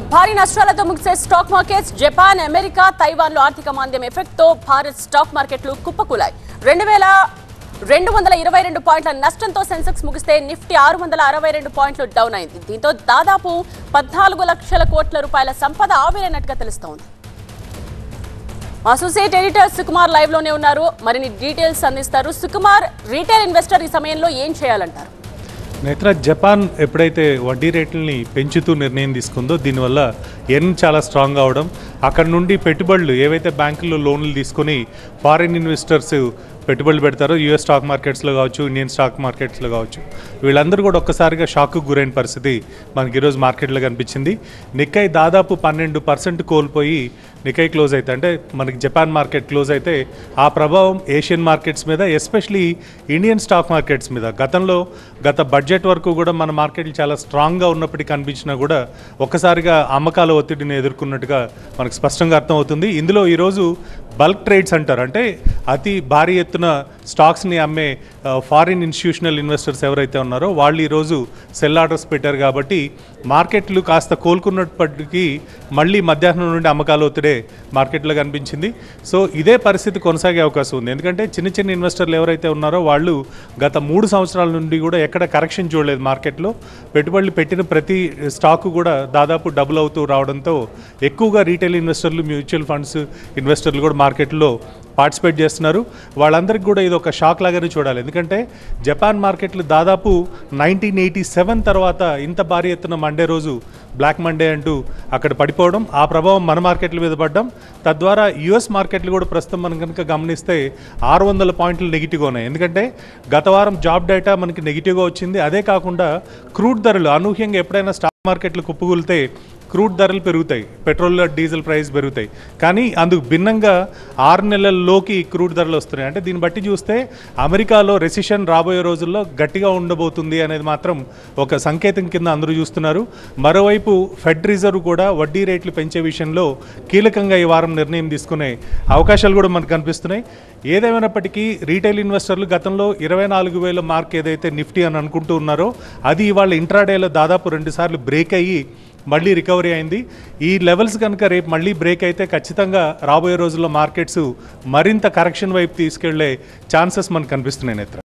భారీ నష్టాలతో ముగిసే స్టాక్ మార్కెట్స్ జపాన్, అమెరికా, తైవాన్లో ఆర్థిక మాంద్యం ఎఫెక్ట్తో భారత్ స్టాక్ మార్కెట్లు కుప్పకూలాయి. 2222 పాయింట్ల నష్టంతో సెన్సెక్స్ ముగిస్తే నిఫ్టీ 662 పాయింట్లు డౌన్ అయింది. దీంతో దాదాపు 14 లక్షల కోట్ల రూపాయల సంపద ఆవిరైనట్టుగా తెలుస్తోంది. అసోసియేట్ ఎడిటర్ సుకుమార్ లైవ్ లోనే ఉన్నారు, మరిన్ని డీటెయిల్స్ అందిస్తారు. సుకుమార్, రీటైల్ ఇన్వెస్టర్ ఈ సమయంలో ఏం చేయాలంటారు? నేత్ర, జపాన్ ఎప్పుడైతే వడ్డీ రేట్లని పెంచుతూ నిర్ణయం తీసుకుందో దీనివల్ల ఎన్ చాలా స్ట్రాంగ్ అవడం, అక్కడ నుండి పెట్టుబడులు ఏవైతే బ్యాంకుల్లో లోన్లు తీసుకొని ఫారిన్ ఇన్వెస్టర్స్ పెట్టుబడులు పెడతారో యూఎస్ స్టాక్ మార్కెట్స్లో కావచ్చు, ఇండియన్ స్టాక్ మార్కెట్స్లో కావచ్చు, వీళ్ళందరూ కూడా ఒక్కసారిగా షాక్కు గురైన పరిస్థితి మనకి ఈరోజు మార్కెట్లో కనిపించింది. నిక్కై దాదాపు 12% కోల్పోయి నిక్కై క్లోజ్ అయితే, అంటే మనకి జపాన్ మార్కెట్ క్లోజ్ అయితే ఆ ప్రభావం ఏషియన్ మార్కెట్స్ మీద, ఎస్పెషలీ ఇండియన్ స్టాక్ మార్కెట్స్ మీద గత బడ్జెట్ వరకు కూడా మన మార్కెట్లు చాలా స్ట్రాంగ్గా ఉన్నప్పటికీ కనిపించినా కూడా ఒక్కసారిగా అమ్మకాల ఒత్తిడిని ఎదుర్కొన్నట్టుగా మనకు స్పష్టంగా అర్థమవుతుంది. ఇందులో ఈరోజు బల్క్ ట్రేడ్స్ అంటారు, అంటే అతి భారీ ఎత్తున స్టాక్స్ని అమ్మే ఫారిన్ ఇన్స్టిట్యూషనల్ ఇన్వెస్టర్స్ ఎవరైతే ఉన్నారో వాళ్ళు ఈరోజు సెల్ ఆర్డర్స్ పెట్టారు. కాబట్టి మార్కెట్లు కాస్త కోలుకున్నప్పటికీ మళ్ళీ మధ్యాహ్నం నుండి అమ్మకాల ఒత్తిడే మార్కెట్లో కనిపించింది. సో ఇదే పరిస్థితి కొనసాగే అవకాశం ఉంది. ఎందుకంటే చిన్న ఇన్వెస్టర్లు ఎవరైతే ఉన్నారో వాళ్ళు గత 3 సంవత్సరాల నుండి కూడా ఎక్కడ కరెక్షన్ చూడలేదు. మార్కెట్లో పెట్టుబడులు పెట్టిన ప్రతి స్టాకు కూడా దాదాపు డబుల్ అవుతూ రావడంతో ఎక్కువగా రీటైల్ ఇన్వెస్టర్లు, మ్యూచువల్ ఫండ్స్ ఇన్వెస్టర్లు కూడా మార్కెట్లో పార్టిసిపేట్ చేస్తున్నారు. వాళ్ళందరికీ కూడా ఇది ఒక షాక్ లాగానే చూడాలి. ఎందుకంటే జపాన్ మార్కెట్లు దాదాపు 1987 తర్వాత ఇంత భారీ ఎత్తున మండే రోజు బ్లాక్ మండే అంటూ అక్కడ పడిపోవడం, ఆ ప్రభావం మన మార్కెట్ల మీద పడడం, తద్వారా యుఎస్ మార్కెట్లు కూడా ప్రస్తుతం మనం కనుక గమనిస్తే 600 పాయింట్లు నెగిటివ్గా ఉన్నాయి. ఎందుకంటే గత వారం జాబ్ డేటా మనకి నెగిటివ్గా వచ్చింది. అదే కాకుండా క్రూడ్ ధరలు అనూహ్యంగా ఎప్పుడైనా స్టాక్ మార్కెట్లు కుప్పకూలితే క్రూడ్ ధరలు పెరుగుతాయి, పెట్రోల్ డీజిల్ ప్రైస్ పెరుగుతాయి. కానీ అందుకు భిన్నంగా 6 నెలల్లోకి క్రూడ్ ధరలు వస్తున్నాయి. అంటే దీన్ని బట్టి చూస్తే అమెరికాలో రెసిషన్ రాబోయే రోజుల్లో గట్టిగా ఉండబోతుంది అనేది మాత్రం ఒక సంకేతం కింద అందరూ చూస్తున్నారు. మరోవైపు ఫెడ్ రిజర్వ్ కూడా వడ్డీ రేట్లు పెంచే విషయంలో కీలకంగా ఈ వారం నిర్ణయం తీసుకునే అవకాశాలు కూడా మనకు కనిపిస్తున్నాయి. ఏదేమైనప్పటికీ రీటైల్ ఇన్వెస్టర్లు గతంలో 24,000 మార్క్ ఏదైతే నిఫ్టీ అని అనుకుంటూ ఉన్నారో అది ఇవాళ ఇంట్రాడేలో దాదాపు 2 సార్లు బ్రేక్ అయ్యి మళ్ళీ రికవరీ అయింది. ఈ లెవెల్స్ కనుక రేపు మళ్ళీ బ్రేక్ అయితే ఖచ్చితంగా రాబోయే రోజుల్లో మార్కెట్స్ మరింత కరెక్షన్ వైపు తీసుకెళ్లే ఛాన్సెస్ మనకు కనిపిస్తున్నాయి. నేత్ర.